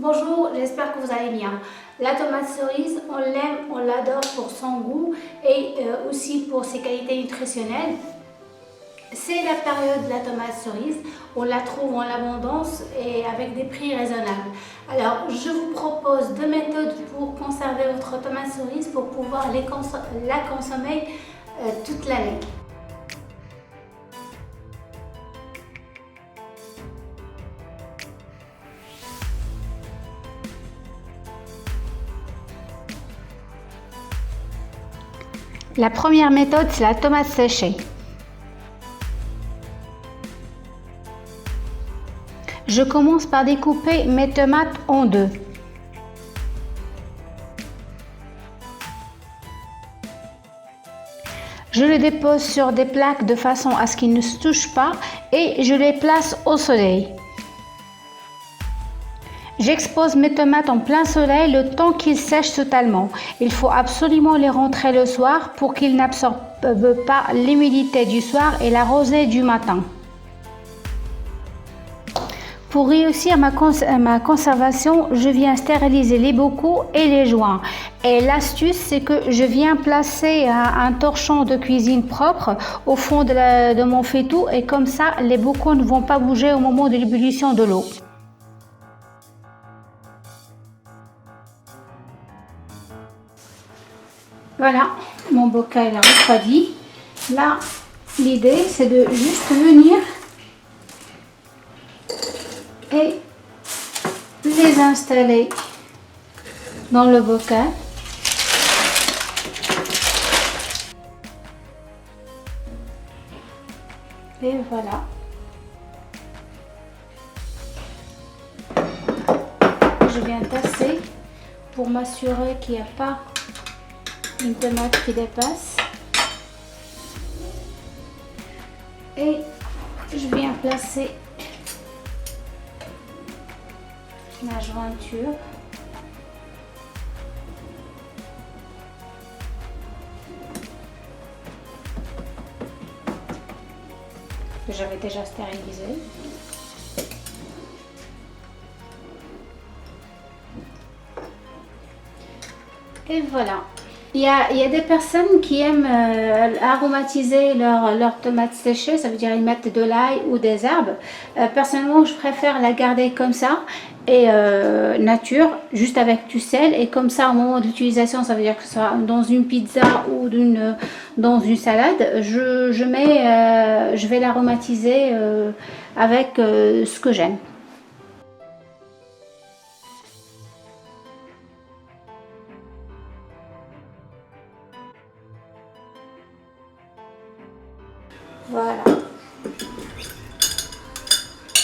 Bonjour, j'espère que vous allez bien. La tomate cerise, on l'aime, on l'adore pour son goût et aussi pour ses qualités nutritionnelles. C'est la période de la tomate cerise, on la trouve en abondance et avec des prix raisonnables. Alors, je vous propose deux méthodes pour conserver votre tomate cerise pour pouvoir la consommer toute l'année. La première méthode, c'est la tomate séchée. Je commence par découper mes tomates en deux. Je les dépose sur des plaques de façon à ce qu'ils ne se touchent pas et je les place au soleil. J'expose mes tomates en plein soleil le temps qu'ils sèchent totalement. Il faut absolument les rentrer le soir pour qu'ils n'absorbent pas l'humidité du soir et la rosée du matin. Pour réussir ma conservation, je viens stériliser les bocaux et les joints. Et l'astuce, c'est que je viens placer un torchon de cuisine propre au fond de mon faitout et comme ça, les bocaux ne vont pas bouger au moment de l'ébullition de l'eau. Voilà, mon bocal a refroidi. Là, l'idée, c'est de juste venir et les installer dans le bocal. Et voilà. Je viens tasser pour m'assurer qu'il n'y a pas une tomate qui dépasse. Et je viens placer ma jointure. Que j'avais déjà stérilisé. Et voilà. Il y a des personnes qui aiment aromatiser leurs tomates séchées, ça veut dire ils mettent de l'ail ou des herbes. Personnellement, je préfère la garder comme ça et nature, juste avec du sel. Et comme ça, au moment de l'utilisation, ça veut dire que ce soit dans une pizza ou dans une salade, je vais l'aromatiser avec ce que j'aime. Voilà.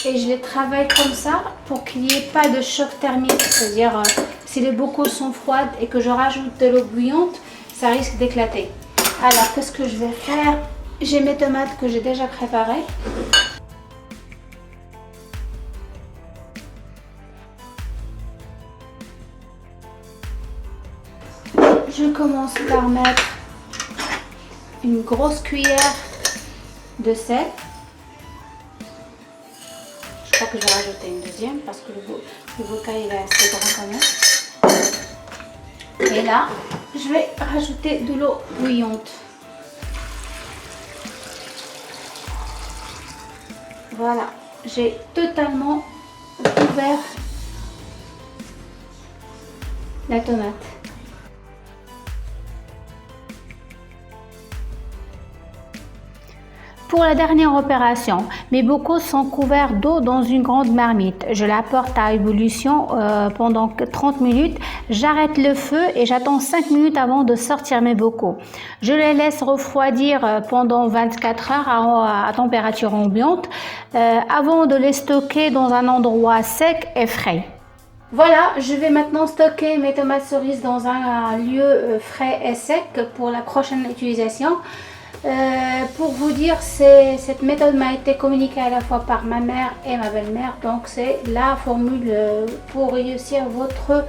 Et je les travaille comme ça pour qu'il n'y ait pas de choc thermique. C'est-à-dire, si les bocaux sont froids et que je rajoute de l'eau bouillante, ça risque d'éclater. Alors, qu'est-ce que je vais faire? J'ai mes tomates que j'ai déjà préparées. Je commence par mettre une grosse cuillère de sel. Je crois que je vais rajouter une deuxième parce que le bocal il est assez grand quand même. Et là, je vais rajouter de l'eau bouillante. Voilà, j'ai totalement couvert la tomate. Pour la dernière opération, mes bocaux sont couverts d'eau dans une grande marmite. Je la porte à ébullition pendant 30 minutes. J'arrête le feu et j'attends 5 minutes avant de sortir mes bocaux. Je les laisse refroidir pendant 24 heures à température ambiante avant de les stocker dans un endroit sec et frais. Voilà, je vais maintenant stocker mes tomates cerises dans un lieu frais et sec pour la prochaine utilisation. Pour vous dire, cette méthode m'a été communiquée à la fois par ma mère et ma belle-mère, donc c'est la formule pour réussir votre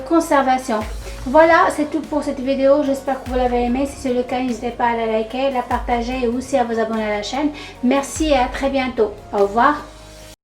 conservation. Voilà, c'est tout pour cette vidéo, j'espère que vous l'avez aimé. Si c'est le cas, n'hésitez pas à la liker, la partager et aussi à vous abonner à la chaîne. Merci et à très bientôt. Au revoir.